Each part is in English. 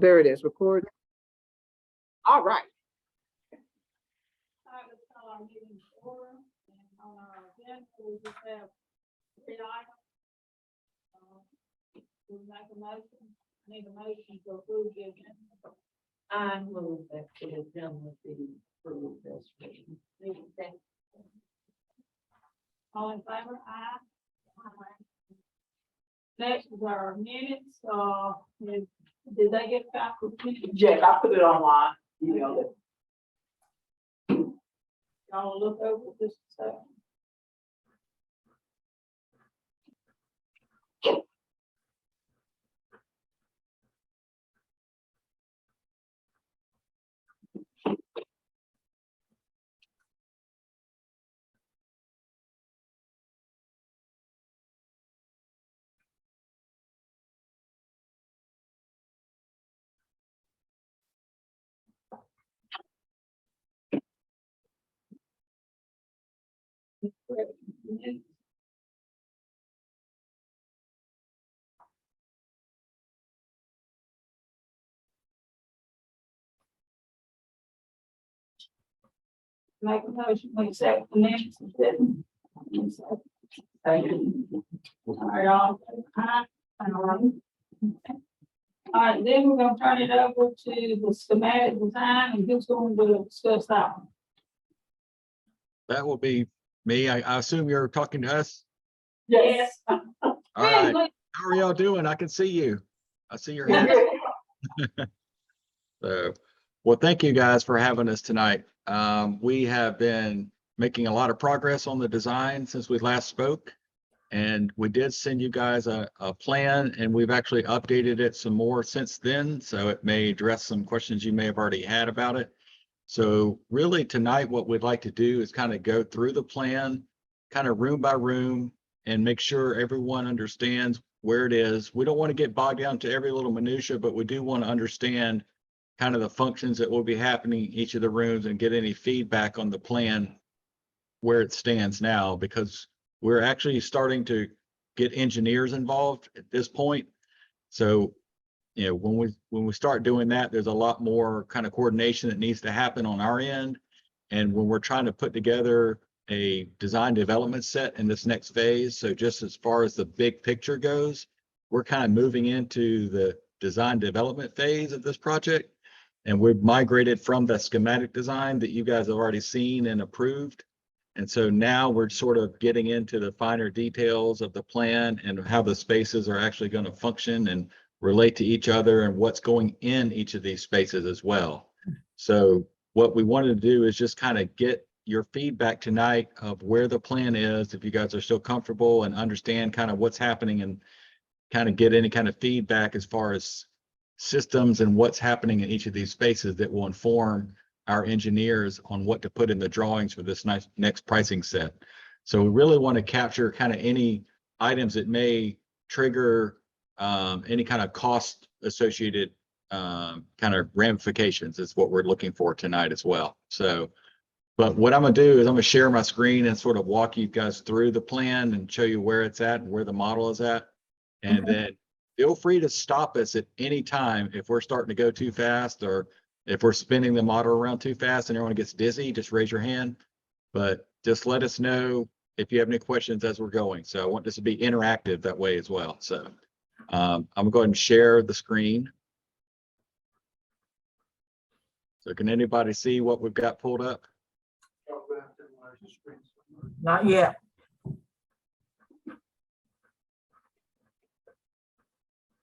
There it is, record. All right. I was call our meeting to order, and on our agenda, we just have 3 items. We make a motion, need a motion to approve the agenda. I move that the agenda be approved as written. All in favor? Aye. Next is our minutes, did they get back with me? Yes, I put it online, emailed it. Y'all look over this a second. Make a motion, we accept the minutes. Thank you. All right, all in favor? Aye. All right, then we're gonna turn it over to the schematic design, and who's going to discuss that one? That will be me. I assume you're talking to us. Yes. All right. How are y'all doing? I can see you. I see your hand. So, well, thank you guys for having us tonight. We have been making a lot of progress on the design since we last spoke. And we did send you guys a plan, and we've actually updated it some more since then. So it may address some questions you may have already had about it. So really tonight, what we'd like to do is kind of go through the plan, kind of room by room, and make sure everyone understands where it is. We don't want to get bogged down to every little minutia, but we do want to understand kind of the functions that will be happening in each of the rooms and get any feedback on the plan where it stands now, because we're actually starting to get engineers involved at this point. So, you know, when we start doing that, there's a lot more kind of coordination that needs to happen on our end. And when we're trying to put together a design development set in this next phase, so just as far as the big picture goes, we're kind of moving into the design development phase of this project. And we've migrated from the schematic design that you guys have already seen and approved. And so now we're sort of getting into the finer details of the plan and how the spaces are actually going to function and relate to each other and what's going in each of these spaces as well. So what we wanted to do is just kind of get your feedback tonight of where the plan is, if you guys are still comfortable and understand kind of what's happening, and kind of get any kind of feedback as far as systems and what's happening in each of these spaces that will inform our engineers on what to put in the drawings for this next pricing set. So we really want to capture kind of any items that may trigger any kind of cost associated kind of ramifications is what we're looking for tonight as well. So, but what I'm gonna do is I'm gonna share my screen and sort of walk you guys through the plan and show you where it's at and where the model is at. And then feel free to stop us at any time if we're starting to go too fast, or if we're spinning the model around too fast and everyone gets dizzy, just raise your hand. But just let us know if you have any questions as we're going. So I want this to be interactive that way as well. So I'm gonna go ahead and share the screen. So can anybody see what we've got pulled up? Not yet.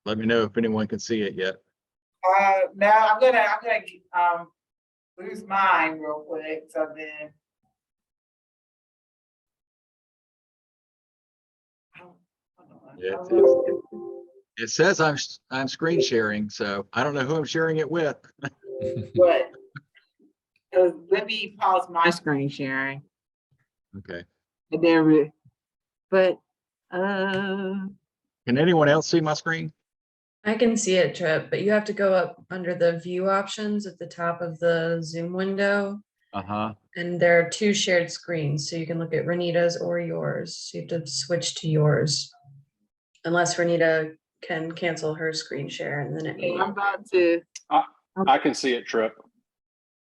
Let me know if anyone can see it yet. Now I'm gonna lose mine real quick, so then. It says I'm screen sharing, so I don't know who I'm sharing it with. But let me pause my screen sharing. Okay. And then, but Can anyone else see my screen? I can see it, Trip, but you have to go up under the view options at the top of the Zoom window. Uh-huh. And there are 2 shared screens, so you can look at Renita's or yours. So you have to switch to yours. Unless Renita can cancel her screen share and then it may. I'm about to, I can see it, Trip.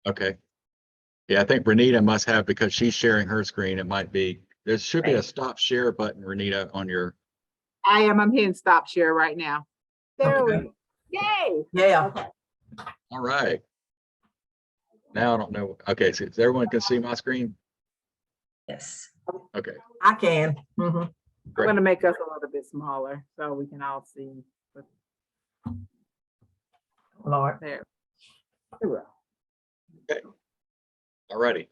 Okay. Yeah, I think Renita must have, because she's sharing her screen, it might be, there should be a Right. stop share button, Renita, on your, I'm hitting stop share right now. There we Okay. go. Yay. Yeah. Okay. all right. Now I don't know. Okay, so everyone can see my screen? Yes. Okay, I can. Mhm. I'm great. gonna make us a little bit smaller so we can all see. Lord. There. There we go. All righty.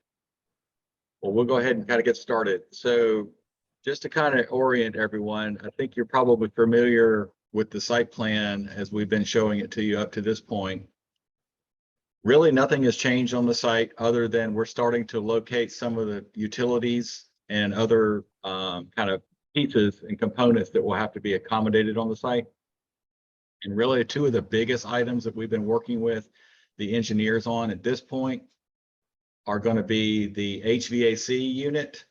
Well, we'll go ahead and kind of get started. So just to kind of orient everyone, I think you're probably familiar with the site plan as we've been showing it to you up to this point. Really, nothing has changed on the site other than we're starting to locate some of the utilities and other kind of pieces and components that will have to be accommodated on the site. And really, two of the biggest items that we've been working with the engineers on at this point are going to be the HVAC unit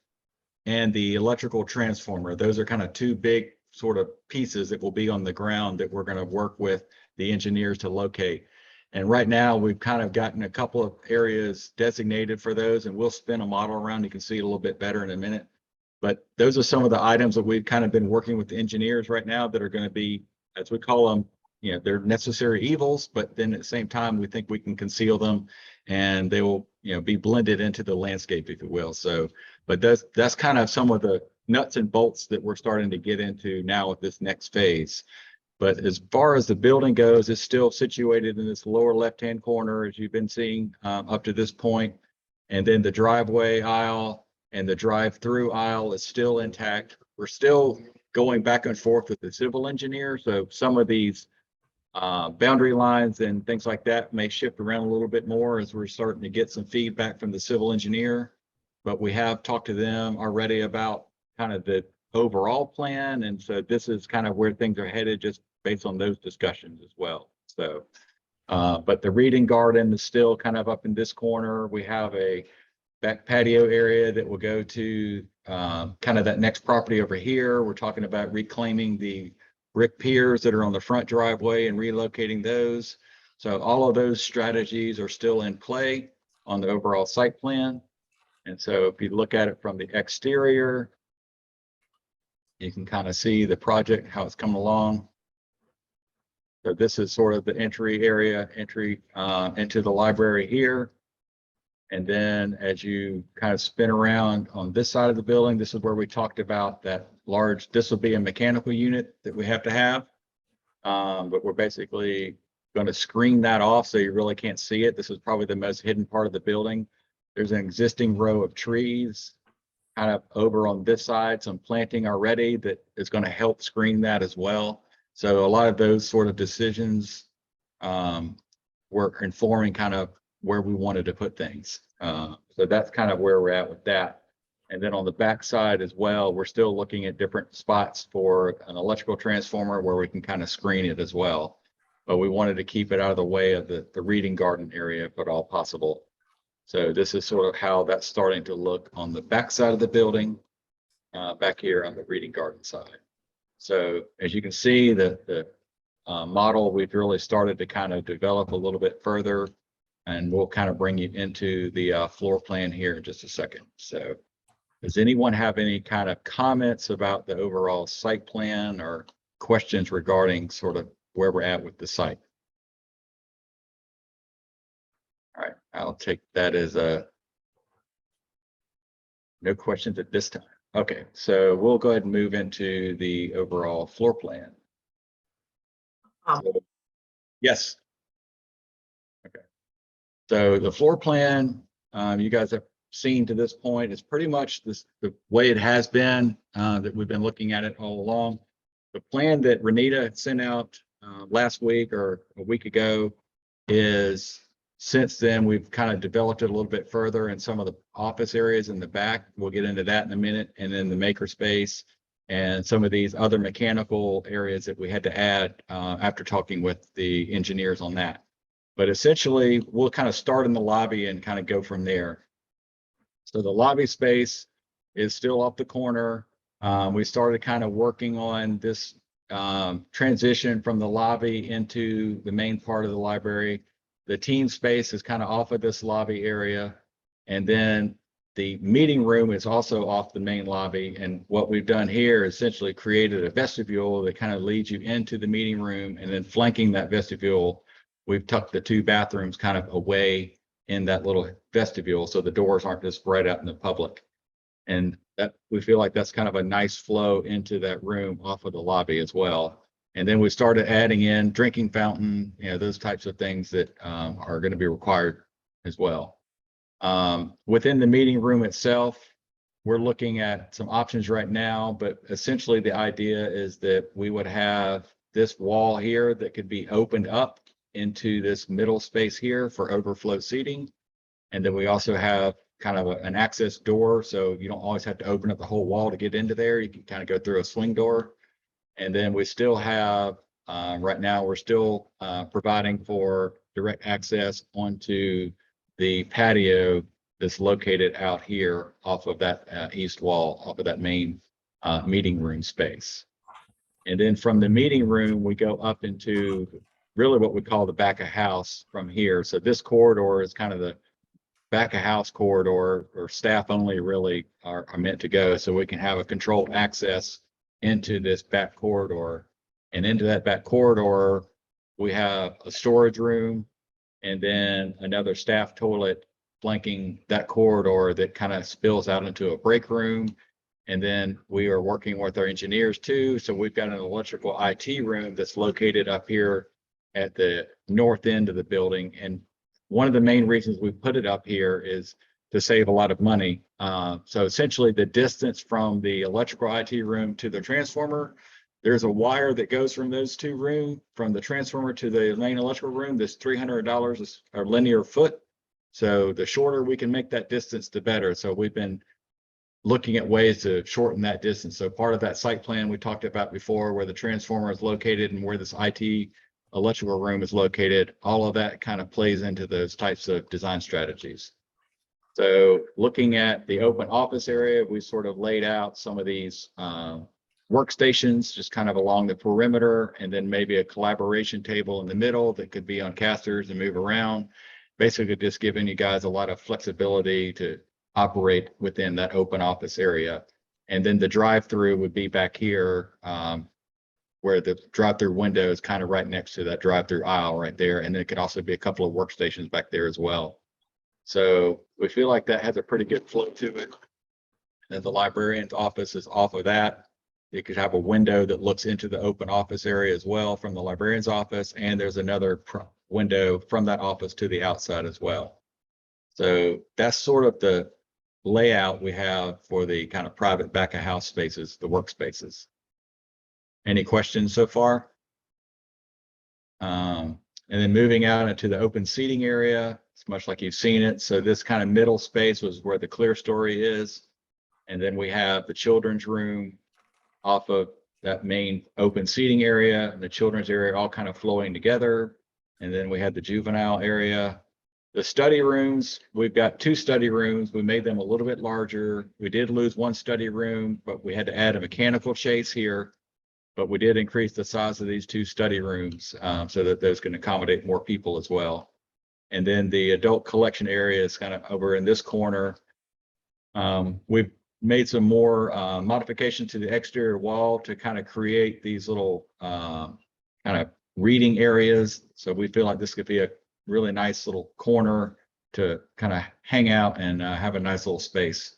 and the electrical transformer. Those are kind of two big sort of pieces that will be on the ground that we're going to work with the engineers to locate. And right now, we've kind of gotten a couple of areas designated for those, and we'll spin a model around. You can see it a little bit better in a minute. But those are some of the items that we've kind of been working with the engineers right now that are going to be, as we call them, you know, they're necessary evils, but then at the same time, we think we can conceal them and they will, you know, be blended into the landscape, if you will. So, but that's kind of some of the nuts and bolts that we're starting to get into now with this next phase. But as far as the building goes, it's still situated in this lower left-hand corner, as you've been seeing up to this point. And then the driveway aisle and the drive-through aisle is still intact. We're still going back and forth with the civil engineer. So some of these boundary lines and things like that may shift around a little bit more as we're starting to get some feedback from the civil engineer. But we have talked to them already about kind of the overall plan. And so this is kind of where things are headed just based on those discussions as well. So, but the reading garden is still kind of up in this corner. We have a back patio area that will go to kind of that next property over here. We're talking about reclaiming the brick piers that are on the front driveway and relocating those. So all of those strategies are still in play on the overall site plan. And so if you look at it from the exterior, you can kind of see the project, how it's coming along. So this is sort of the entry area, into the library here. And then as you kind of spin around on this side of the building, this is where we talked about that large, this will be a mechanical unit that we have to have. But we're basically going to screen that off so you really can't see it. This is probably the most hidden part of the building. There's an existing row of trees kind of over on this side, some planting already that is going to help screen that as well. So a lot of those sort of decisions were informing kind of where we wanted to put things. So that's kind of where we're at with that. And then on the back side as well, we're still looking at different spots for an electrical transformer where we can kind of screen it as well. But we wanted to keep it out of the way of the reading garden area if at all possible. So this is sort of how that's starting to look on the back side of the building, back here on the reading garden side. So as you can see, the model, we've really started to kind of develop a little bit further, and we'll kind of bring you into the floor plan here in just a second. So does anyone have any kind of comments about the overall site plan or questions regarding sort of where we're at with the site? All right, I'll take that as no questions at this time. Okay, so we'll go ahead and move into the overall floor plan. Yes. Okay. So the floor plan, you guys have seen to this point is pretty much the way it has been, that we've been looking at it all along. The plan that Renita sent out last week or a week ago is, since then, we've kind of developed it a little bit further in some of the office areas in the back. We'll get into that in a minute. And then the maker space and some of these other mechanical areas that we had to add after talking with the engineers on that. But essentially, we'll kind of start in the lobby and kind of go from there. So the lobby space is still off the corner. We started kind of working on this transition from the lobby into the main part of the library. The teen space is kind of off of this lobby area. And then the meeting room is also off the main lobby. And what we've done here is essentially created a vestibule that kind of leads you into the meeting room, and then flanking that vestibule, we've tucked the 2 bathrooms kind of away in that little vestibule, so the doors aren't just spread out in the public. And that, we feel like that's kind of a nice flow into that room off of the lobby as well. And then we started adding in drinking fountain, those types of things that are going to be required as well. Within the meeting room itself, we're looking at some options right now, but essentially the idea is that we would have this wall here that could be opened up into this middle space here for overflow seating. And then we also have kind of an access door, so you don't always have to open up the whole wall to get into there. You can kind of go through a swing door. And then we still have, right now, we're still providing for direct access onto the patio that's located out here off of that east wall, off of that main meeting room space. And then from the meeting room, we go up into really what we call the back of house from here. So this corridor is kind of the back of house corridor, or staff only really are meant to go, so we can have a controlled access into this back corridor. And into that back corridor, we have a storage room and then another staff toilet flanking that corridor that kind of spills out into a break room. And then we are working with our engineers too. So we've got an electrical IT room that's located up here at the north end of the building. And one of the main reasons we put it up here is to save a lot of money. So essentially the distance from the electrical IT room to the transformer, there's a wire that goes from those 2 rooms, from the transformer to the main electrical room. This $300 is a linear foot. So the shorter we can make that distance, the better. So we've been looking at ways to shorten that distance. So part of that site plan we talked about before, where the transformer is located and where this IT electrical room is located, all of that kind of plays into those types of design strategies. So looking at the open office area, we sort of laid out some of these workstations just kind of along the perimeter, and then maybe a collaboration table in the middle that could be on casters and move around. Basically just giving you guys a lot of flexibility to operate within that open office area. And then the drive-through would be back here, where the drive-through window is kind of right next to that drive-through aisle right there. And there could also be a couple of workstations back there as well. So we feel like that has a pretty good flow to it. And the librarian's office is off of that. You could have a window that looks into the open office area as well from the librarian's office. And there's another window from that office to the outside as well. So that's sort of the layout we have for the kind of private back of house spaces, the workspaces. Any questions so far? And then moving out into the open seating area, it's much like you've seen it. So this kind of middle space was where the clear story is. And then we have the children's room off of that main open seating area, and the children's area all kind of flowing together. And then we had the juvenile area. The study rooms, we've got 2 study rooms. We made them a little bit larger. We did lose 1 study room, but we had to add a mechanical chase here. But we did increase the size of these 2 study rooms so that those can accommodate more people as well. And then the adult collection area is kind of over in this corner. We've made some more modifications to the exterior wall to kind of create these little kind of reading areas. So we feel like this could be a really nice little corner to kind of hang out and have a nice little space.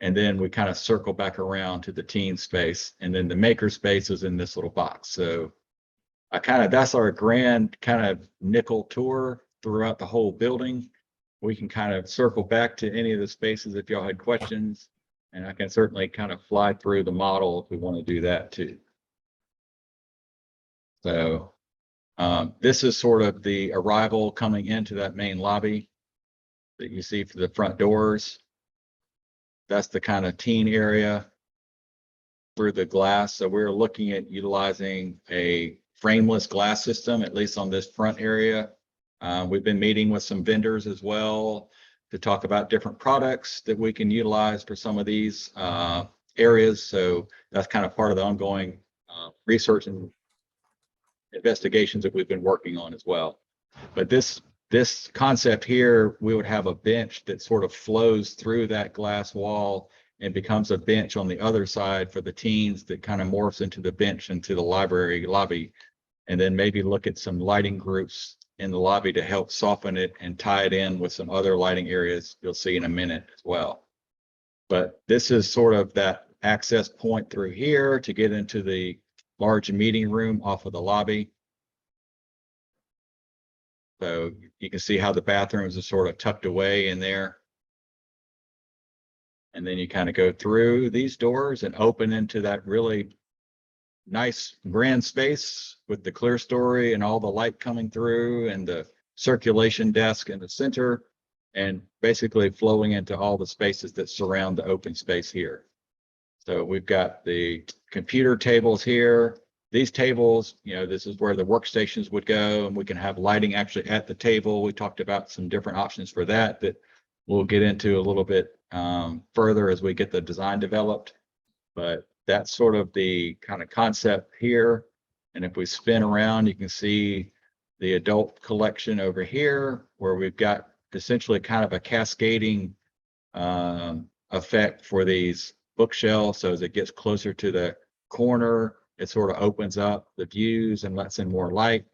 And then we kind of circle back around to the teen space, and then the maker space is in this little box. So that's our grand kind of nickel tour throughout the whole building. We can kind of circle back to any of the spaces if y'all had questions, and I can certainly kind of fly through the model if we want to do that too. So this is sort of the arrival coming into that main lobby that you see for the front doors. That's the kind of teen area through the glass. So we're looking at utilizing a frameless glass system, at least on this front area. We've been meeting with some vendors as well to talk about different products that we can utilize for some of these areas. So that's kind of part of the ongoing research and investigations that we've been working on as well. But this concept here, we would have a bench that sort of flows through that glass wall and becomes a bench on the other side for the teens that kind of morphs into the bench into the library lobby. And then maybe look at some lighting groups in the lobby to help soften it and tie it in with some other lighting areas you'll see in a minute as well. But this is sort of that access point through here to get into the large meeting room off of the lobby. So you can see how the bathrooms are sort of tucked away in there. And then you kind of go through these doors and open into that really nice grand space with the clear story and all the light coming through and the circulation desk in the center, and basically flowing into all the spaces that surround the open space here. So we've got the computer tables here. These tables, you know, this is where the workstations would go, and we can have lighting actually at the table. We talked about some different options for that we'll get into a little bit further as we get the design developed. But that's sort of the kind of concept here. And if we spin around, you can see the adult collection over here, where we've got essentially kind of a cascading effect for these bookshelves. So as it gets closer to the corner, it sort of opens up the views and lets in more light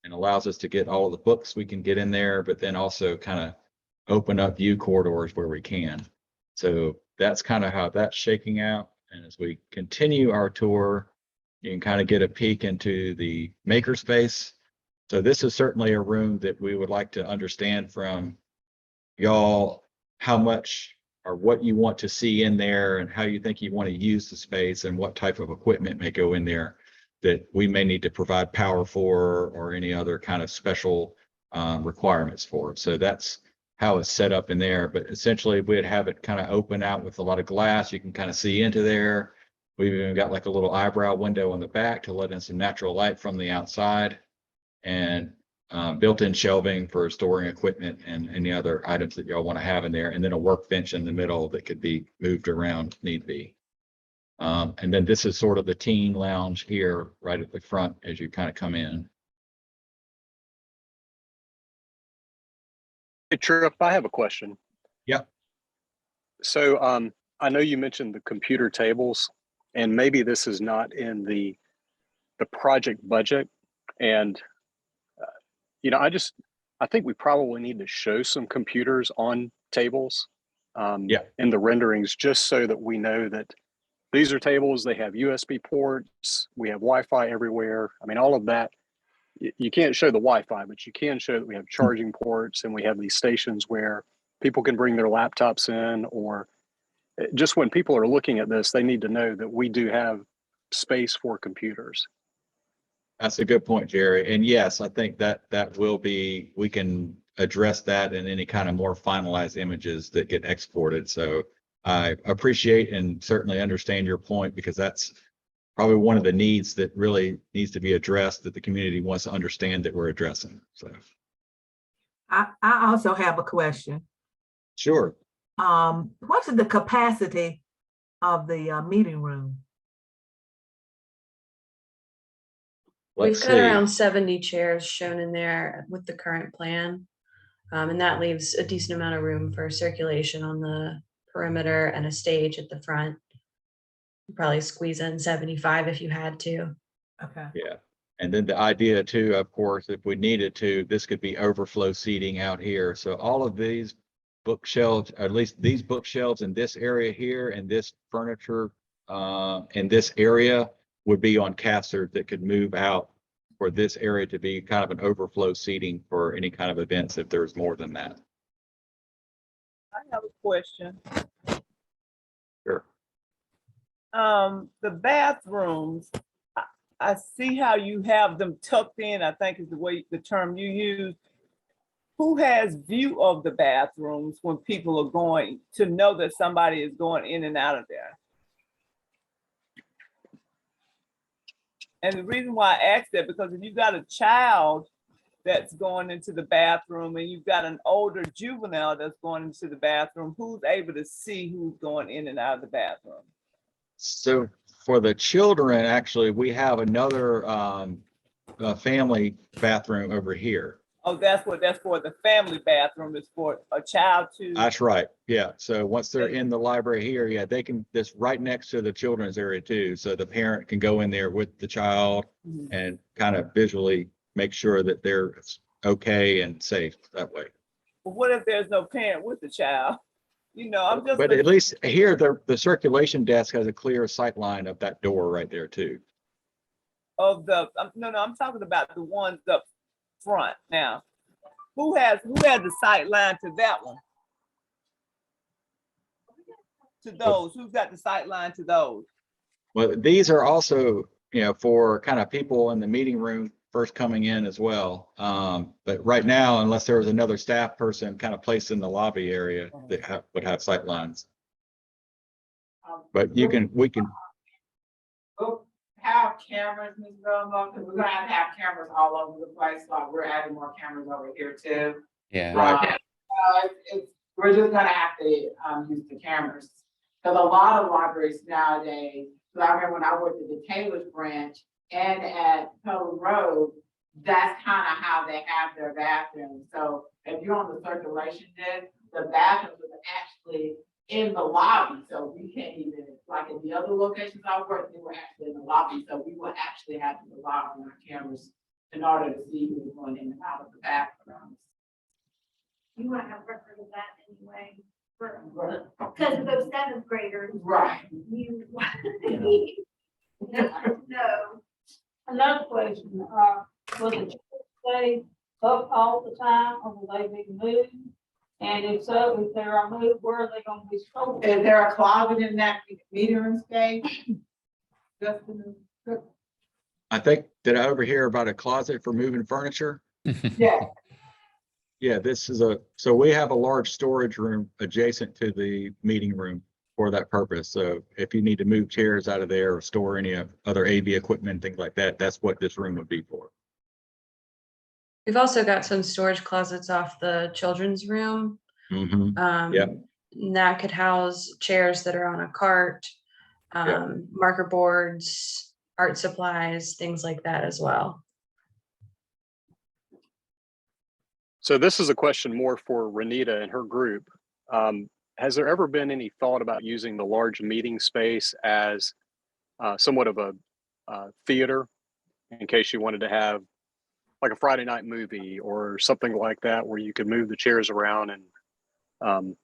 and allows us to get all of the books we can get in there, but then also kind of open up view corridors where we can. So that's kind of how that's shaking out. And as we continue our tour, you can kind of get a peek into the makerspace. So this is certainly a room that we would like to understand from y'all how much or what you want to see in there and how you think you want to use the space and what type of equipment may go in there that we may need to provide power for or any other kind of special requirements for. So that's how it's set up in there. But essentially we'd have it kind of open out with a lot of glass. You can kind of see into there. We've even got like a little eyebrow window on the back to let in some natural light from the outside, and built-in shelving for storing equipment and any other items that y'all want to have in there, and then a workbench in the middle that could be moved around if need be. And then this is sort of the teen lounge here right at the front as you kind of come in. Hey, Trip, I have a question. Yeah. So I know you mentioned the computer tables, and maybe this is not in the project budget. And, you know, I think we probably need to show some computers on tables in the renderings, just so that we know that these are tables, they have USB ports, we have Wi-Fi everywhere. I mean, all of that. You can't show the Wi-Fi, but you can show that we have charging ports and we have these stations where people can bring their laptops in, or just when people are looking at this, they need to know that we do have space for computers. That's a good point, Jerry. And yes, I think that will be, we can address that in any kind of more finalized images that get exported. So I appreciate and certainly understand your point, because that's probably one of the needs that really needs to be addressed, that the community wants to understand that we're addressing. So I also have a question. sure. What's the capacity of the meeting room? Let's We've got see. around 70 chairs shown in there with the current plan. And that leaves a decent amount of room for circulation on the perimeter and a stage at the front. Probably squeeze in 75 if you had to. Okay. Yeah. And then the idea too, of course, if we needed to, this could be overflow seating out here. So all of these bookshelves, at least these bookshelves in this area here, and this furniture in this area would be on casters that could move out for this area to be kind of an overflow seating for any kind of events if there's more than that. I have a question. Sure. The bathrooms, I see how you have them tucked in, I think is the term you use. Who has view of the bathrooms when people are going to know that somebody is going in and out of there? And the reason why I ask that, because if you've got a child that's going into the bathroom and you've got an older juvenile that's going into the bathroom, who's able to see who's going in and out of the bathroom? So for the children, actually, we have another family bathroom over here. Oh, that's for the family bathroom, is for a child to. That's right. Yeah. So once they're in the library here, yeah, they can, this right next to the children's area too. So the parent can go in there with the child Mhm. and kind of visually make sure that they're okay and safe that way. But what if there's no parent with the child? You know, I'm just. But at least here, the circulation desk has a clear sight line of that door right there too. Of the, no, I'm talking about the ones up front now. Who has the sight line to that one? To those, who's got the sight line to those? Well, these are also, for kind of people in the meeting room first coming in as well. But right now, unless there was another staff person kind of placed in the lobby area that would have sight lines. But we can, We'll have cameras, Ms. Vilma, because we're gonna have cameras all over the place, like we're adding more cameras over here too. Yeah. Right. We're just gonna have to, use the cameras. Cause a lot of libraries nowadays, so I remember when I worked at the Taylor's branch and at Pelham Road, that's kind of how they have their bathrooms. So if you're on the circulation desk, the bathrooms are actually in the lobby, so we can't even, like in the other locations I worked, they were actually in the lobby, so we would actually have to rely on our cameras in order to see who's going in and out of the bathrooms. You want to have record of that anyway, Right. because of those seventh graders. Right. You no. Another question, will the children stay up all the time or will they be moved? And if so, if they are moved, where are they gonna be stored? Is there a closet in that meeting room space? Justin? I think, did I overhear about a closet for moving furniture? Yeah. Yeah, so we have a large storage room adjacent to the meeting room for that purpose. So if you need to move chairs out of there or store any other AV equipment, things like that, that's what this room would be for. We've also got some storage closets off the children's room. Mm-hmm. Yep. And that could house chairs that are on a cart, marker boards, art supplies, things like that as well. So this is a question more for Renita and her group. Has there ever been any thought about using the large meeting space as somewhat of a theater in case you wanted to have like a Friday night movie or something like that, where you could move the chairs around and,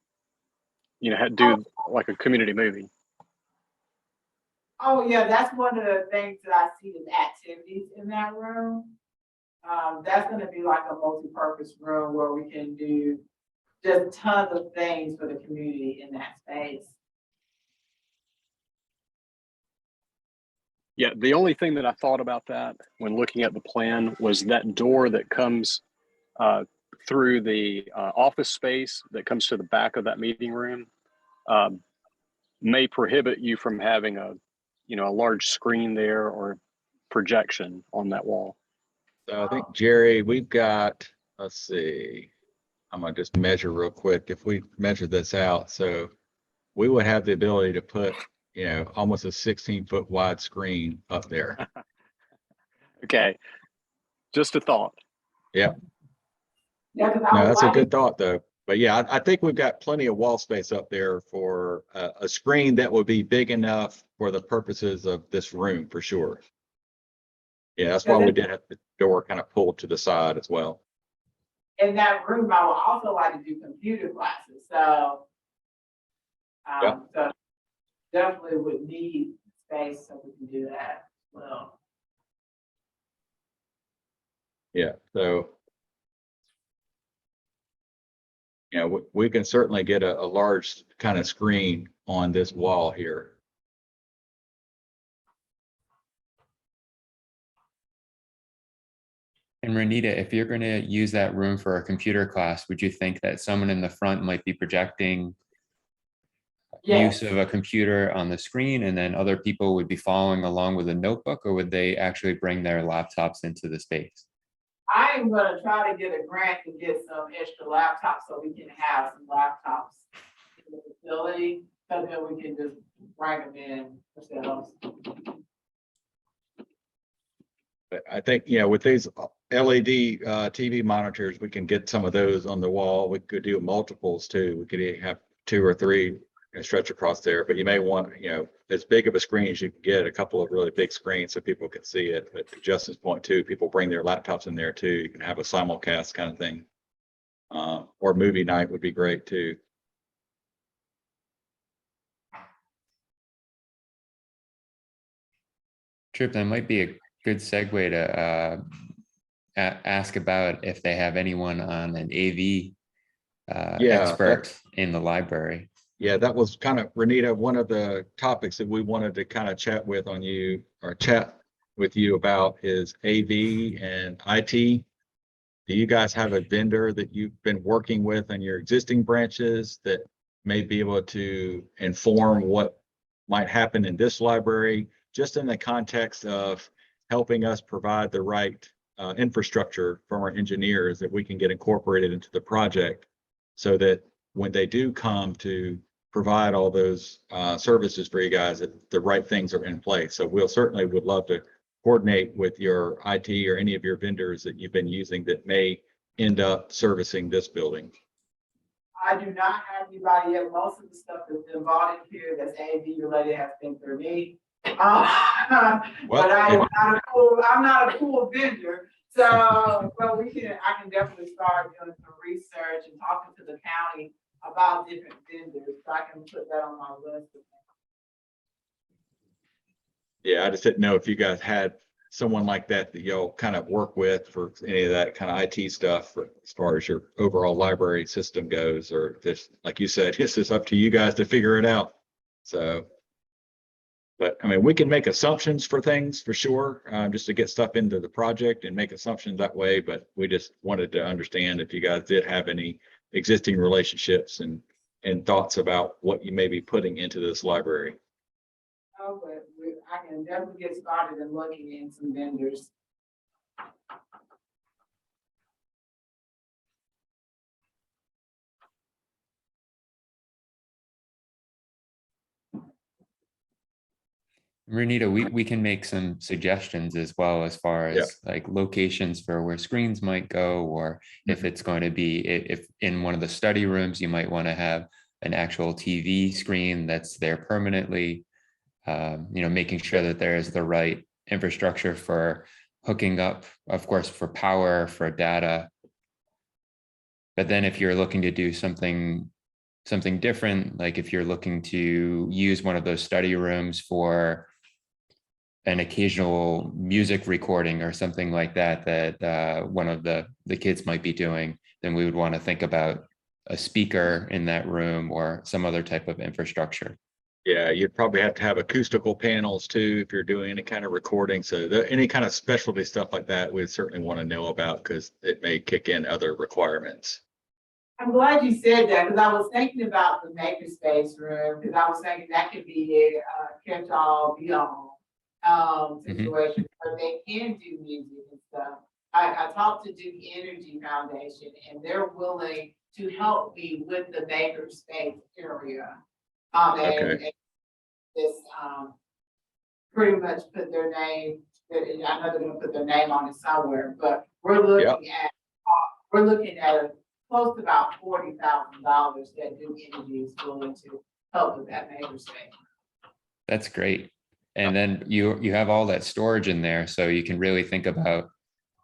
do like a community movie? Oh, yeah, that's one of the things that I see as activities in that room. That's gonna be like a multi-purpose room where we can do just tons of things for the community in that space. Yeah, the only thing that I thought about that when looking at the plan was that door that comes through the office space that comes to the back of that meeting room may prohibit you from having a large screen there or projection on that wall. So I think, Jerry, we've got, let's see, I'm gonna just measure real quick. If we measure this out, so we would have the ability to put, almost a 16-foot wide screen up there. Okay, just a thought. Yeah. Yeah, 'cause No, that's a good thought though. But yeah, I think we've got plenty of wall space up there for a screen that would be big enough for the purposes of this room for sure. Yeah, that's why we did have the door kind of pulled to the side as well. In that room, I would also like to do computer classes, so. So definitely would need space so we can do that as well. Yeah, so. We can certainly get a large kind of screen on this wall here. And Renita, if you're going to use that room for a computer class, would you think that someone in the front might be projecting Yes. use of a computer on the screen and then other people would be following along with a notebook, or would they actually bring their laptops into the space? I am gonna try to get a grant to get some extra laptops so we can have some laptops in the facility. so that we can just bring them in ourselves. But I think, with these LED TV monitors, we can get some of those on the wall. We could do multiples too. We could have 2 or 3 stretch across there, but you may want, as big of a screen as you can get, a couple of really big screens so people can see it. But to Justin's point too, people bring their laptops in there too. You can have a simulcast kind of thing. Or movie night would be great too. Trip, that might be a good segue to ask about if they have anyone on an AV expert in the library. Yeah, that was kind of, Renita, one of the topics that we wanted to kind of chat with you about is AV and IT. Do you guys have a vendor that you've been working with on your existing branches that may be able to inform what might happen in this library, just in the context of helping us provide the right infrastructure from our engineers that we can get incorporated into the project, so that when they do come to provide all those services for you guys, that the right things are in place. So we'll certainly would love to coordinate with your IT or any of your vendors that you've been using that may end up servicing this building. I do not have anybody yet. Most of the stuff that's involved in here that's AV related has been through me. But I'm not a cool vendor. So, but I can definitely start doing some research and talking to the county about different vendors. So I can put that on my list. Yeah, I just didn't know if you guys had someone like that y'all kind of work with for any of that kind of IT stuff as far as your overall library system goes, or just, like you said, it's just up to you guys to figure it out. So, but I mean, we can make assumptions for things for sure, just to get stuff into the project and make assumptions that way. But we just wanted to understand if you guys did have any existing relationships and thoughts about what you may be putting into this library. Oh, but I can definitely get started in looking in some vendors. Renita, we can make some suggestions as well, as far as like locations for where screens might go, or if it's going to be, if in one of the study rooms, you might want to have an actual TV screen that's there permanently. Making sure that there is the right infrastructure for hooking up, of course, for power, for data. But then if you're looking to do something different, like if you're looking to use one of those study rooms for an occasional music recording or something like that, that one of the kids might be doing, then we would want to think about a speaker in that room or some other type of infrastructure. Yeah, you'd probably have to have acoustical panels too if you're doing any kind of recording. So any kind of specialty stuff like that, we'd certainly want to know about, because it may kick in other requirements. I'm glad you said that, because I was thinking about the makerspace room, because I was thinking that could be a catch-all, be-all situation where they can do music and stuff. I talked to Duke Energy Foundation, and they're willing to help me with the makerspace area. And this pretty much put their name, I know they're gonna put their name on it somewhere, but we're looking at close to about $40,000 that Duke Energy is willing to help with that makerspace. That's great. And then you have all that storage in there, so you can really think about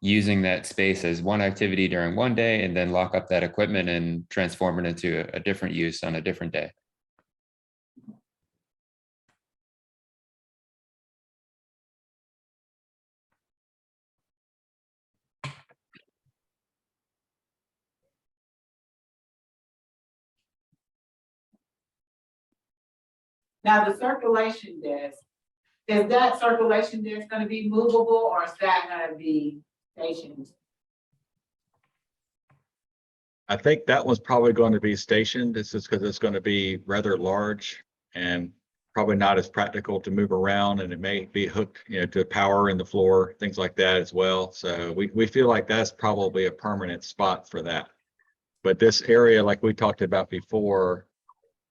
using that space as one activity during one day, and then lock up that equipment and transform it into a different use on a different day. Now, the circulation desk, is that circulation desk gonna be movable, or is that gonna be stationed? I think that was probably going to be stationed. This is because it's going to be rather large and probably not as practical to move around, and it may be hooked, to power in the floor, things like that as well. So we feel like that's probably a permanent spot for that. But this area, like we talked about before,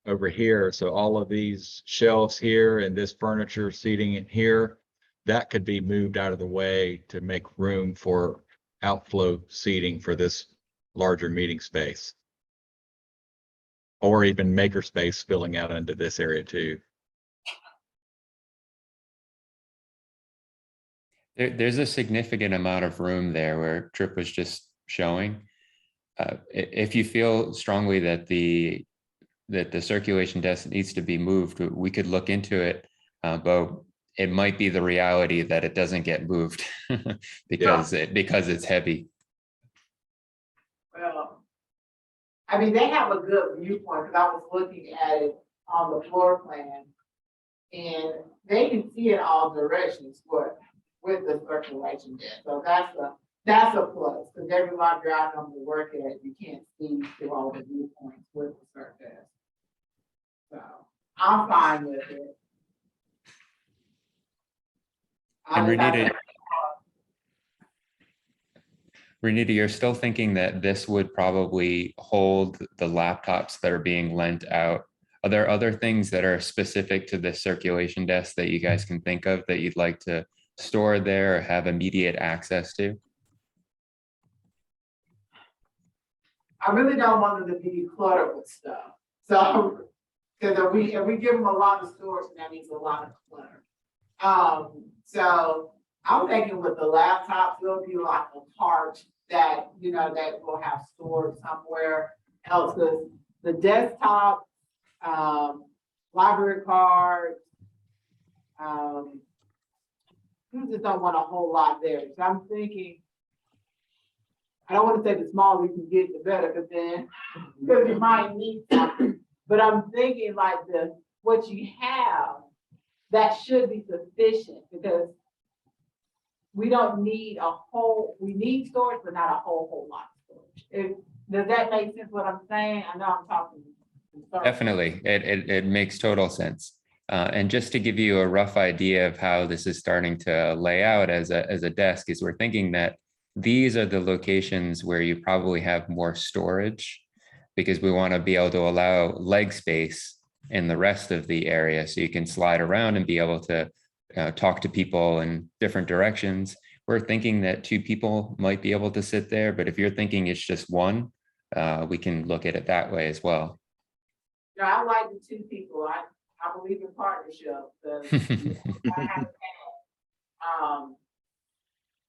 over here. So all of these shelves here and this furniture seating in here, that could be moved out of the way to make room for outflow seating for this larger meeting space. Or even maker space spilling out into this area too. There's a significant amount of room there where Trip was just showing. If you feel strongly that the circulation desk needs to be moved, we could look into it, but it might be the reality that it doesn't get moved because it's heavy. Well, I mean, they have a good viewpoint, because I was looking at it on the floor plan. And they can see in all directions with the circulation there. So that's a plus, because every library I normally work at, you can't see through all the viewpoints with the circ desk. So I'm fine with it. And Renita, you're still thinking that this would probably hold the laptops that are being lent out. Are there other things that are specific to this circulation desk that you guys can think of that you'd like to store there or have immediate access to? I really don't want them to be cluttered with stuff. So, because if we give them a lot of storage, that means a lot of clutter. So I'm thinking with the laptops, there'll be like a cart that, that will have stored somewhere else. Because the desktop, library cards, you just don't want a whole lot there. So I'm thinking, I don't want to say the smaller you can get, the better, because you might need something. But I'm thinking like what you have, that should be sufficient, because we don't need we need storage, but not a whole lot of storage. Does that make sense what I'm saying? I know I'm talking. Definitely, it makes total sense. And just to give you a rough idea of how this is starting to lay out as a desk, is we're thinking that these are the locations where you probably have more storage, because we want to be able to allow leg space in the rest of the area, so you can slide around and be able to talk to people in different directions. We're thinking that 2 people might be able to sit there, but if you're thinking it's just 1, we can look at it that way as well. I like the 2 people. I believe in partnership.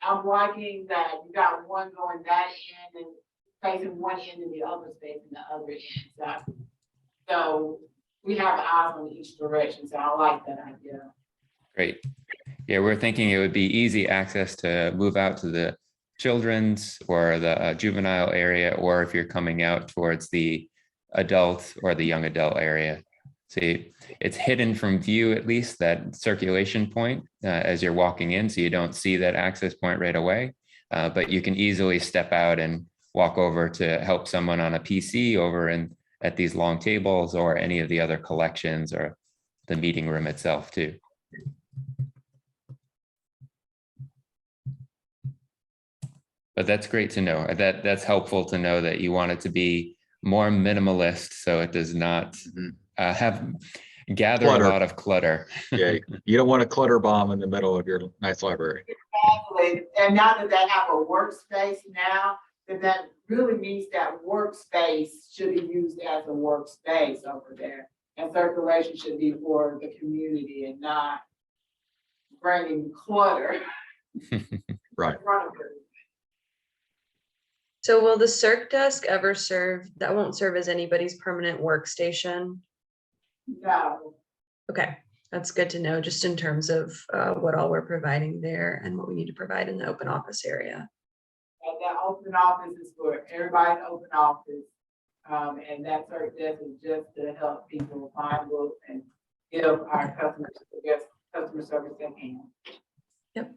I'm liking that you got one going that end and facing one end and the other facing the other end. So we have eyes on each direction. So I like that idea. Great. Yeah, we're thinking it would be easy access to move out to the children's or the juvenile area, or if you're coming out towards the adult or the young adult area. See, it's hidden from view, at least that circulation point as you're walking in, so you don't see that access point right away, but you can easily step out and walk over to help someone on a PC over at these long tables, or any of the other collections, or the meeting room itself too. But that's great to know. That's helpful to know that you want it to be more minimalist, so it does not gather Clutter. a lot of clutter. Yeah, you don't want a clutter bomb in the middle of your nice library. Exactly. And now that they have a workspace now, then that really means that workspace should be used as a workspace over there. And circulation should be for the community and not bringing clutter. Right. in front of it. So will the circ desk ever that won't serve as anybody's permanent workstation? No. Okay, that's good to know, just in terms of what all we're providing there and what we need to provide in the open office area. And that open office is for everybody's open office. And that circ desk is just to help people find books and give our customers the best customer service they can. Yep.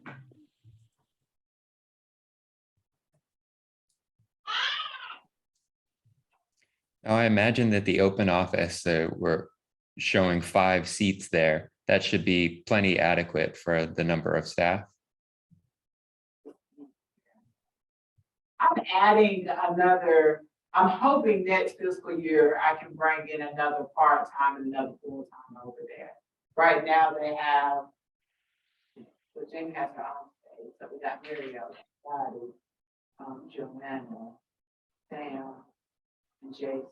Now, I imagine that the open office, we're showing 5 seats there. That should be plenty adequate for the number of staff. I'm adding another I'm hoping next fiscal year I can bring in another part-time and another full-time over there. Right now they have, well, Jamie has her own space, so we got Mario, Scotty, Joanna, Sam, and Jason.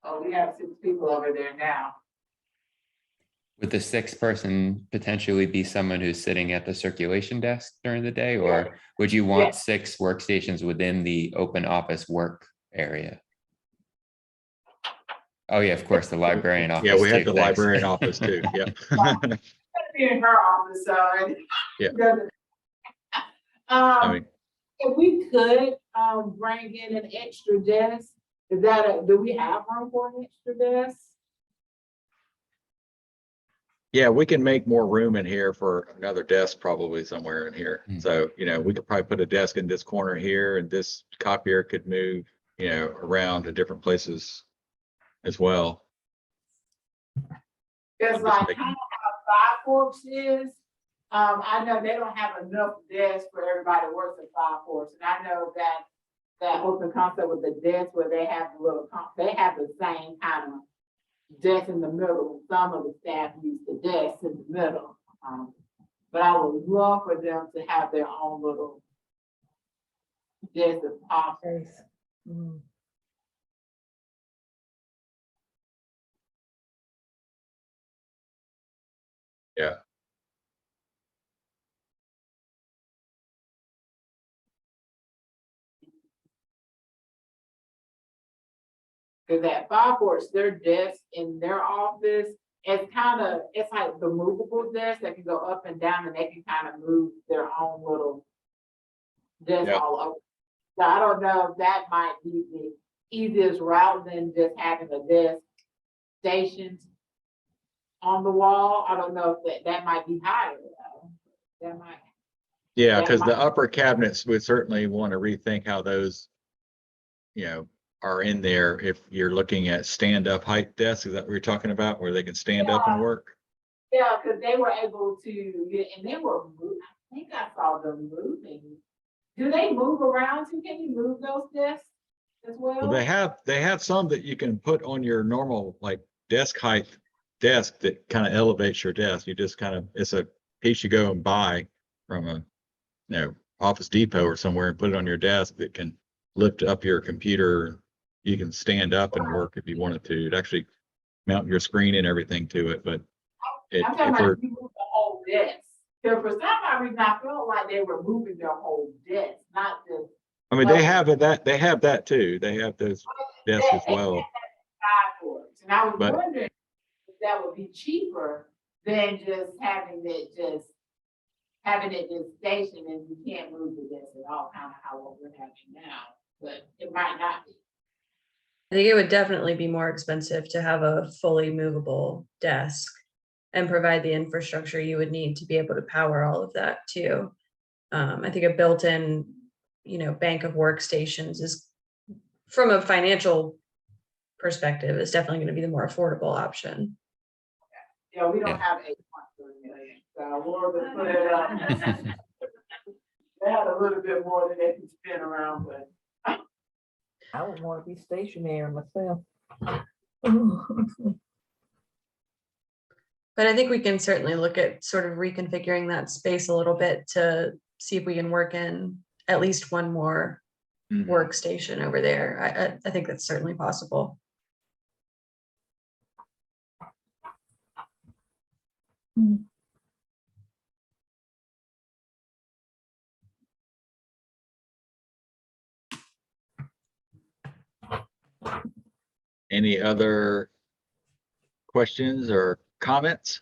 Oh, we have 6 people over there now. Would the 6th person potentially be someone who's sitting at the circulation desk during the day, or would you want 6 workstations within the open office work area? Oh yeah, of course, the librarian office. Yeah, we have too, the thanks. librarian office too. Yep. Gotta be in her office, so. Yeah. I mean, If we could, bring in an extra desk, do we have room for an extra desk? yeah, we can make more room in here for another desk probably somewhere in here. Mm. So, we could probably put a desk in this corner here, and this copier could move, around to different places as well. Cause like kind of how Five Forks is, I know they don't have enough desks for everybody that works at Five Forks. And I know that open concept with the desk where they have the little, they have the same kind of desk in the middle. Some of the staff use the desk in the middle. But I would love for them to have their own little desk if possible. Mm. Yeah. Cause at Five Forks, their desk in their office, it's like the movable desk that can go up and down and they can kind of move their own little desk Yeah. all over. So I don't know if that might be the easiest route than just having a desk stationed on the wall. I don't know if that might be higher though. That might. Yeah, that because the might- upper cabinets would certainly want to rethink how those, are in there. If you're looking at stand-up height desks, is that what you're talking about, where they can stand up and work? Yeah, cause they were able to, and they were moving, I think I saw them moving. Do they move around too? Can you move those desks as well? Well, they have some that you can put on your normal, like, desk height desk that kind of elevates your desk. You just it's a piece you go and buy from a, Office Depot or somewhere and put it on your desk that can lift up your computer. You can stand up and work if you wanted to. It actually mount your screen and everything to it, but I'm talking if we're, about you move the whole desk. Cause for some odd reason, I felt like they were moving their whole desk, not just. I mean, they have that too. They have those desks as well. Five Forks. And I was But- wondering if that would be cheaper than just having it just stationed and you can't move the desk at all, kind of how what we're having now, but it might not be. I think it would definitely be more expensive to have a fully movable desk and provide the infrastructure you would need to be able to power all of that too. I think a built-in, bank of workstations is, from a financial perspective, is definitely going to be the more affordable option. Yeah, we don't Yeah. have 8.3 million, so we'll just put it up. They had a little bit more than they can spin around, but. I would want to be stationary myself. But I think we can certainly look at sort of reconfiguring that space a little bit to see if we can work in at least one more Mhm. workstation over there. I think that's certainly possible. Any other questions or comments?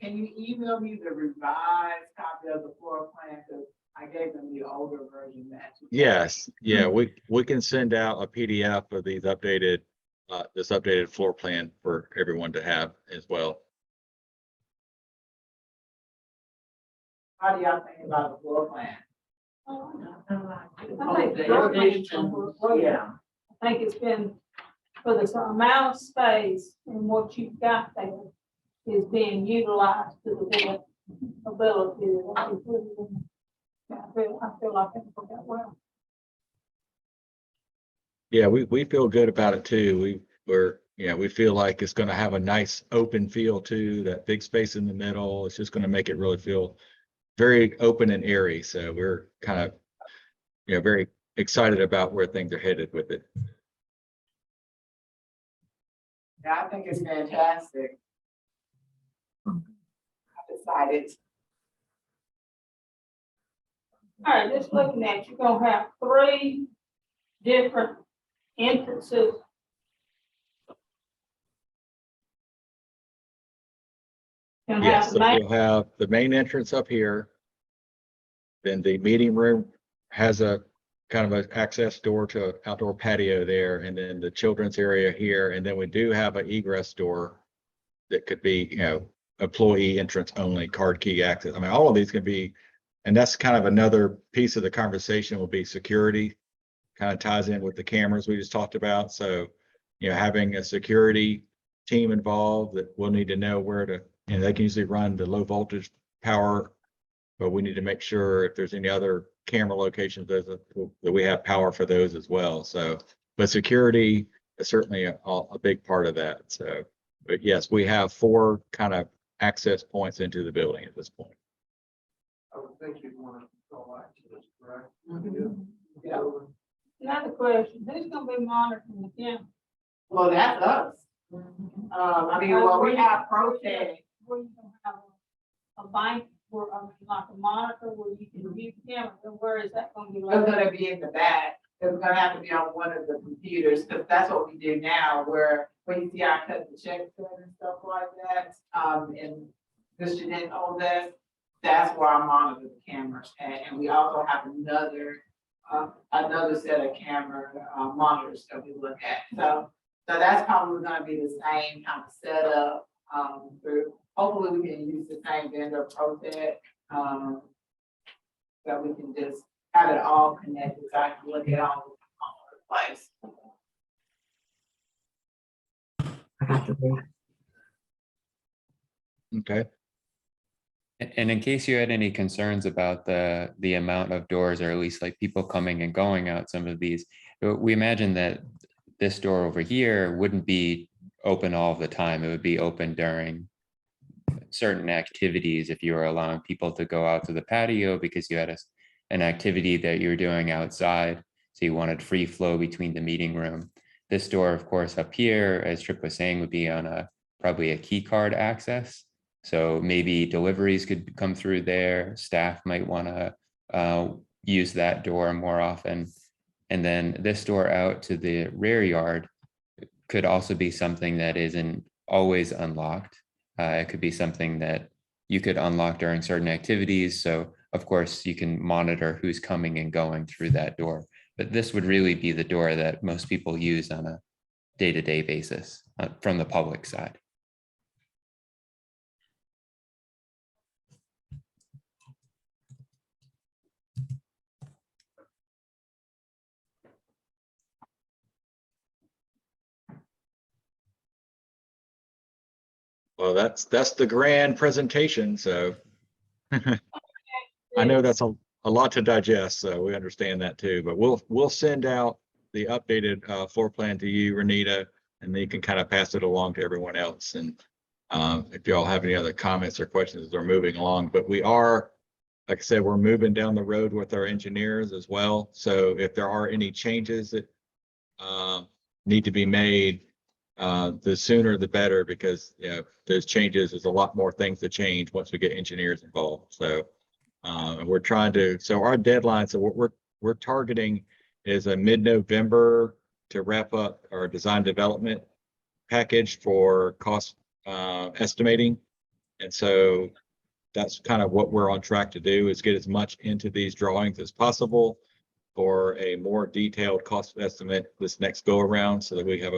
Can you email me the revised copy of the floor plan, cause I gave them the older version that. Yes, yeah, we can send out a PDF of these updated, this updated floor plan for everyone to have as well. How do y'all think about the floor plan? I think the irrigation, Yeah. I think it's been, for the amount of space and what you've got there is being utilized to the best ability. I feel like it worked out well. Yeah, we feel good about it too. We feel like it's gonna have a nice open feel too, that big space in the middle. It's just gonna make it really feel very open and airy. So we're kind of, very excited about where things are headed with it. Yeah, I think it's fantastic. I'm excited. All right, just looking at, you're gonna have 3 different entrances. Gonna Yes, have so main, we'll have the main entrance up here. Then the meeting room has a kind of an access door to an outdoor patio there, and then the children's area here. And then we do have an egress door that could be, employee entrance only, card key access. I mean, all of these can be, and that's kind of another piece of the conversation will be security. Kind of ties in with the cameras we just talked about. So, having a security team involved that will need to know where to, they can usually run the low voltage power, but we need to make sure if there's any other camera locations that we have power for those as well. So, but security is certainly a big part of that. So, but yes, we have 4 kind of access points into the building at this point. I would think you'd want to go back to this, correct? Yeah. another question, who's gonna be monitoring the camera? Well, that's us. I mean, well, we have ProTech. Where you gonna have a bank, where, like a monitor where you can view the camera, and where is that gonna be It's located? gonna be in the back. It's gonna have to be on one of the computers, because that's what we do now, where when you see I cut the checks in and stuff like that, and Mr. Dent owns that, that's where I monitor the cameras at. And we also have another set of camera monitors that we look at. So that's probably gonna be the same kind of setup. Hopefully we can use the same vendor ProTech, that we can just have it all connected, so I can look at all over the place. Okay. And in case you had any concerns about the amount of doors, or at least like people coming and going out some of these, we imagine that this door over here wouldn't be open all the time. It would be open during certain activities if you were allowing people to go out to the patio because you had an activity that you were doing outside. So you wanted free flow between the meeting room. This door, of course, up here, as Trip was saying, would be on probably a key card access. So maybe deliveries could come through there. Staff might want to use that door more often. And then this door out to the rear yard could also be something that isn't always unlocked. It could be something that you could unlock during certain activities. So of course you can monitor who's coming and going through that door. But this would really be the door that most people use on a day-to-day basis from the public side. Well, that's the grand presentation. So I know that's a lot to digest, so we understand that too, but we'll send out the updated floor plan to you, Renita, and then you can kind of pass it along to everyone else. And if y'all have any other comments or questions as they're moving along, but we are, like I said, we're moving down the road with our engineers as well. So if there are any changes that need to be made, the sooner the better, because those changes, there's a lot more things to change once we get engineers involved. So and we're trying to, so our deadline, so what we're targeting is a mid-November to wrap up our design development package for cost estimating. And so that's kind of what we're on track to do, is get as much into these drawings as possible for a more detailed cost estimate this next go around, so that we have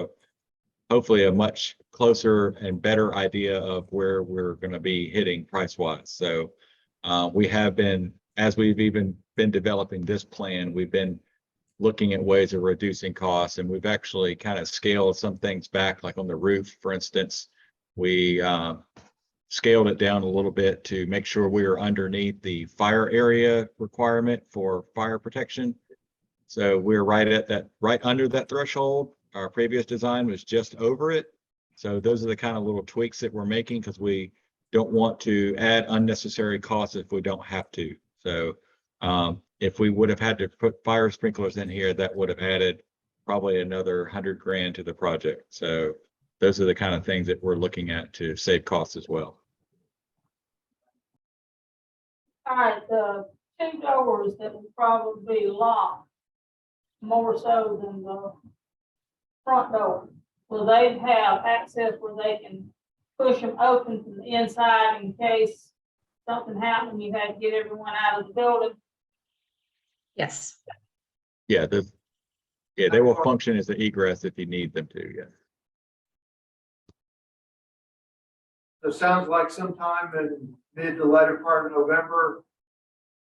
hopefully a much closer and better idea of where we're going to be hitting price wise. So we have been, as we've even been developing this plan, we've been looking at ways of reducing costs, and we've actually kind of scaled some things back, like on the roof, for instance. We scaled it down a little bit to make sure we are underneath the fire area requirement for fire protection. So we're right at that, right under that threshold. Our previous design was just over it. So those are the kind of little tweaks that we're making because we don't want to add unnecessary costs if we don't have to. So if we would have had to put fire sprinklers in here, that would have added probably another 100 grand to the project. So those are the kind of things that we're looking at to save costs as well. All right, the two doors that will probably be locked more so than the front door. Will they have access where they can push them open from the inside in case something happened, you had to get everyone out of the building? Yes. Yeah, they will function as an egress if you need them to, yes. It sounds like sometime in mid to latter part of November,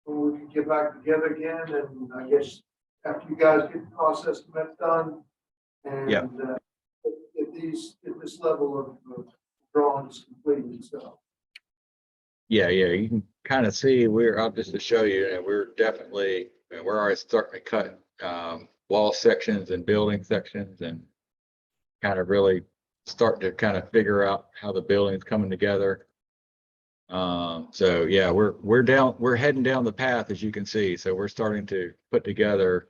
when we can get back together again, and I guess after you guys get the cost estimate done. And Yeah. If this level of drawing is completed, so. Yeah, you can kind of see I'll just to show you, and we're definitely, we're already starting to cut wall sections and building sections and kind of really start to kind of figure out how the building's coming together. So yeah, we're heading down the path, as you can see. So we're starting to put together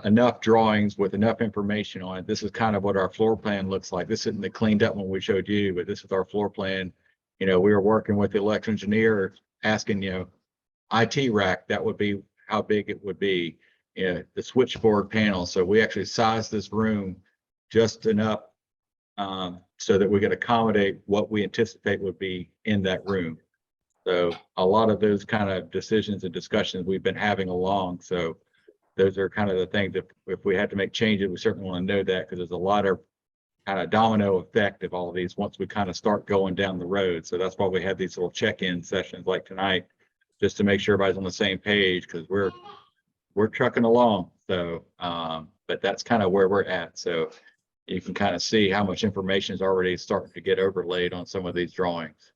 enough drawings with enough information on it. This is kind of what our floor plan looks like. This isn't the cleaned up one we showed you, but this is our floor plan. We were working with the electrical engineer asking, IT rack, that would be how big it would be, the switchboard panel. So we actually sized this room just enough so that we could accommodate what we anticipate would be in that room. So a lot of those kind of decisions and discussions we've been having along. So those are kind of the things that if we had to make changes, we certainly want to know that, because there's a lot of kind of domino effect of all of these once we kind of start going down the road. So that's why we have these little check-in sessions like tonight, just to make sure everybody's on the same page, because we're trucking along. So, but that's kind of where we're at. So you can kind of see how much information is already starting to get overlaid on some of these drawings.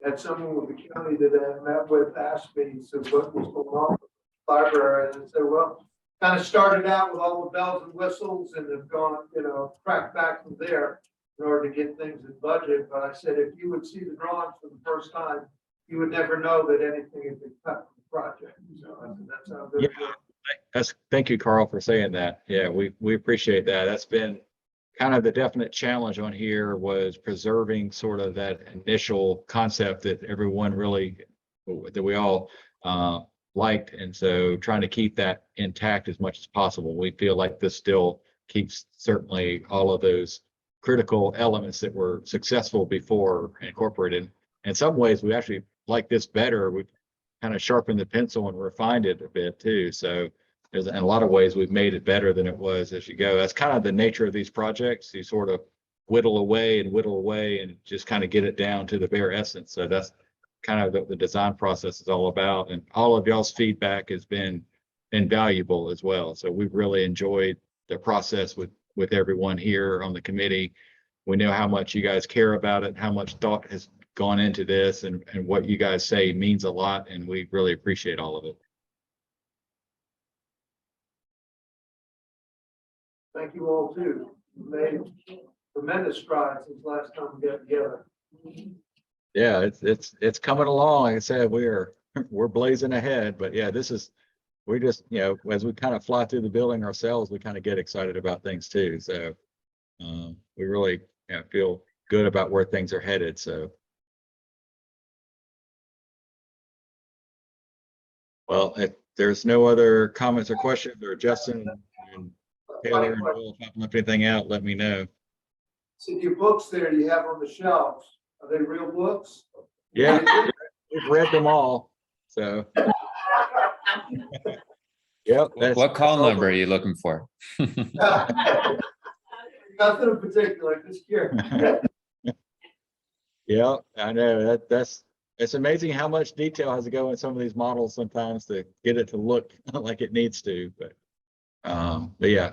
Had someone with the county that I met with asked me, so what was going on with the library? And I said, well, kind of started out with all the bells and whistles and have gone, tracked back from there in order to get things in budget. But I said, if you would see the drawings for the first time, you would never know that anything had been cut from the project. So I said, that's how good. Thank you, Carl, for saying that. Yeah, we appreciate that. That's been kind of the definite challenge on here, was preserving sort of that initial concept that everyone really, that we all liked. And so trying to keep that intact as much as possible. We feel like this still keeps certainly all of those critical elements that were successful before incorporated. In some ways, we actually like this better. We've kind of sharpened the pencil and refined it a bit too. So in a lot of ways, we've made it better than it was as you go. That's kind of the nature of these projects. You sort of whittle away and just kind of get it down to the bare essence. So that's kind of what the design process is all about. And all of y'all's feedback has been invaluable as well. So we've really enjoyed the process with everyone here on the committee. We know how much you guys care about it, how much thought has gone into this, and what you guys say means a lot. And we really appreciate all of it. Thank you all too. You made tremendous strides since last time we got together. Yeah, it's coming along. Like I said, we're blazing ahead, but yeah, we just, as we kind of fly through the building ourselves, we kind of get excited about things too. So we really feel good about where things are headed. So. Well, if there's no other comments or questions, or Justin and Taylor and Will, if I left anything out, let me know. So your books there you have on the shelves, are they real books? Yeah, we've read them all. So. Yep. What call number are you looking for? Nothing in particular, just curious. Yeah, I know it's amazing how much detail has to go in some of these models sometimes to get it to look like it needs to, but yeah,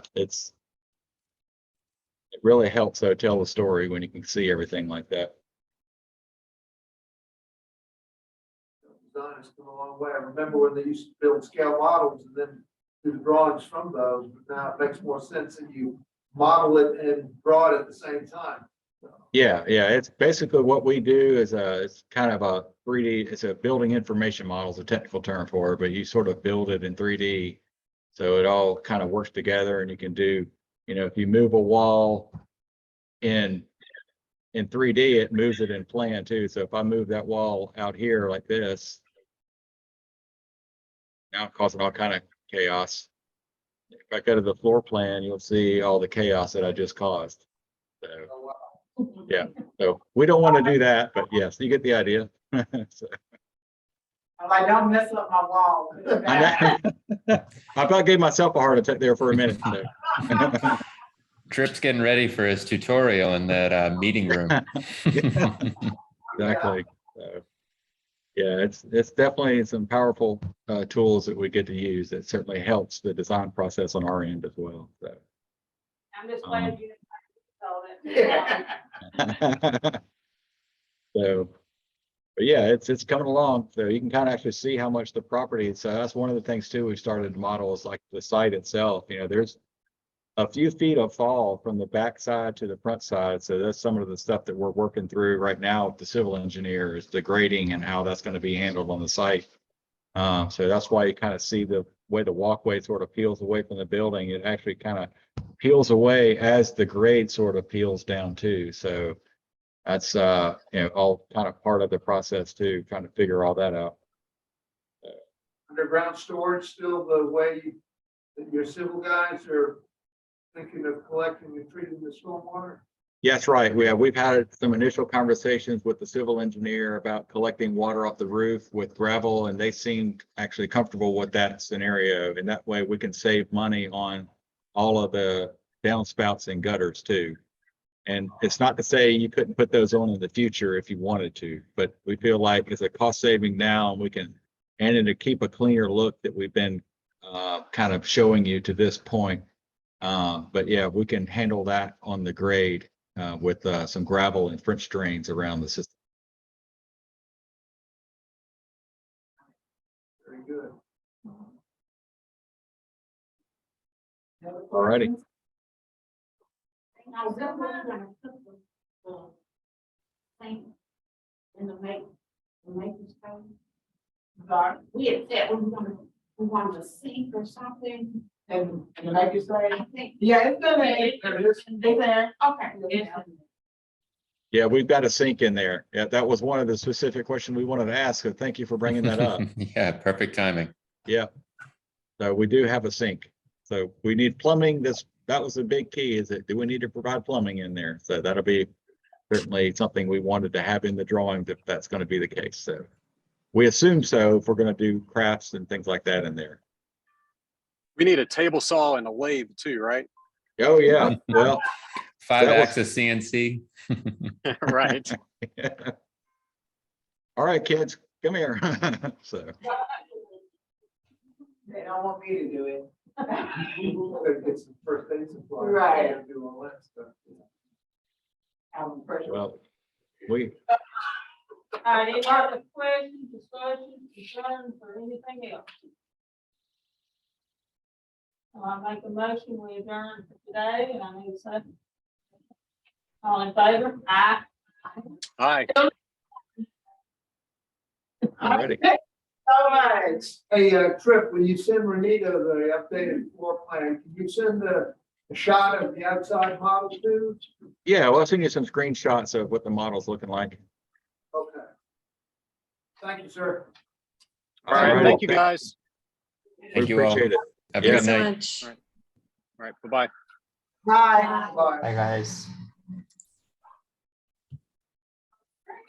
It really helps though tell the story when you can see everything like that. Design has come a long way. I remember when they used to build scale models and then do the drawings from those, but now it makes more sense that you model it and draw it at the same time. Yeah, yeah, it's basically what we do is it's kind of a 3D, it's a building information model is a technical term for it, but you sort of build it in 3D. So it all kind of works together and you can do, you know, if you move a wall in 3D, it moves it in plan too. So if I move that wall out here like this, now it's causing all kind of chaos. If I go to the floor plan, you'll see all the chaos that I just caused. So, yeah, so we don't want to do that, but yes, you get the idea. So, I'm like, don't mess up my wall. I about gave myself a heart attack there for a minute. So. Trip's getting ready for his tutorial in that meeting room. Exactly. So, yeah, it's definitely some powerful tools that we get to use. It certainly helps the design process on our end as well. So. I'm just glad you didn't tell that. So, but yeah, it's coming along. So you can kind of actually see how much the property. So that's one of the things too. We started to model is like the site itself. You know, there's a few feet of fall from the back side to the front side. So that's some of the stuff that we're working through right now with the civil engineers, the grading and how that's going to be handled on the site. So that's why you kind of see the way the walkway sort of peels away from the building. It actually kind of peels away as the grade sort of peels down too. So that's, you know, all kind of part of the process too, trying to figure all that out. Underground storage still the way that your civil guys are thinking of collecting and treating the stormwater? Yeah, that's right. We've had some initial conversations with the civil engineer about collecting water off the roof with gravel, and they seemed actually comfortable with that scenario. And that way we can save money on all of the downspouts and gutters too. And it's not to say you couldn't put those on in the future if you wanted to, but we feel like it's a cost saving now, and we can, and to keep a cleaner look that we've been kind of showing you to this point. But yeah, we can handle that on the grade with some gravel and French drains around the system. Very good. All righty. Now, we're gonna put the thing in the making space. We had said we wanted to sink or something. And like you say, I think. yeah, it's gonna, it's there. Okay. Yeah, we've got a sink in there. Yeah, that was one of the specific questions we wanted to ask. So thank you for bringing that up. Yeah, perfect timing. Yeah. So we do have a sink. So we need plumbing. That was a big key, is that do we need to provide plumbing in there? So that'll be certainly something we wanted to have in the drawing if that's going to be the case. So we assume so if we're going to do crafts and things like that in there. We need a table saw and a lathe too, right? Oh, yeah. Well, 5-axis CNC. Right. All right, kids, come here. So. They don't want me to do it. Get some first aid supplies. Right. And do all that stuff. Well, we, All right, any other questions, discussions, concerns, or anything else? I make a motion, we adjourn for today, and I need a second. All in favor? Aye. Hi. all righty. So much. Hey, Trip, when you send Renita the updated floor plan, can you send a shot of the outside model too? Yeah, well, I'll send you some screenshots of what the model's looking like. Okay. Thank you, sir. All right. righty. Thank you, guys. Thank We you all. appreciate it. Have a Yeah. good So night. much. All right. Bye-bye. Bye. Bye. Bye, guys.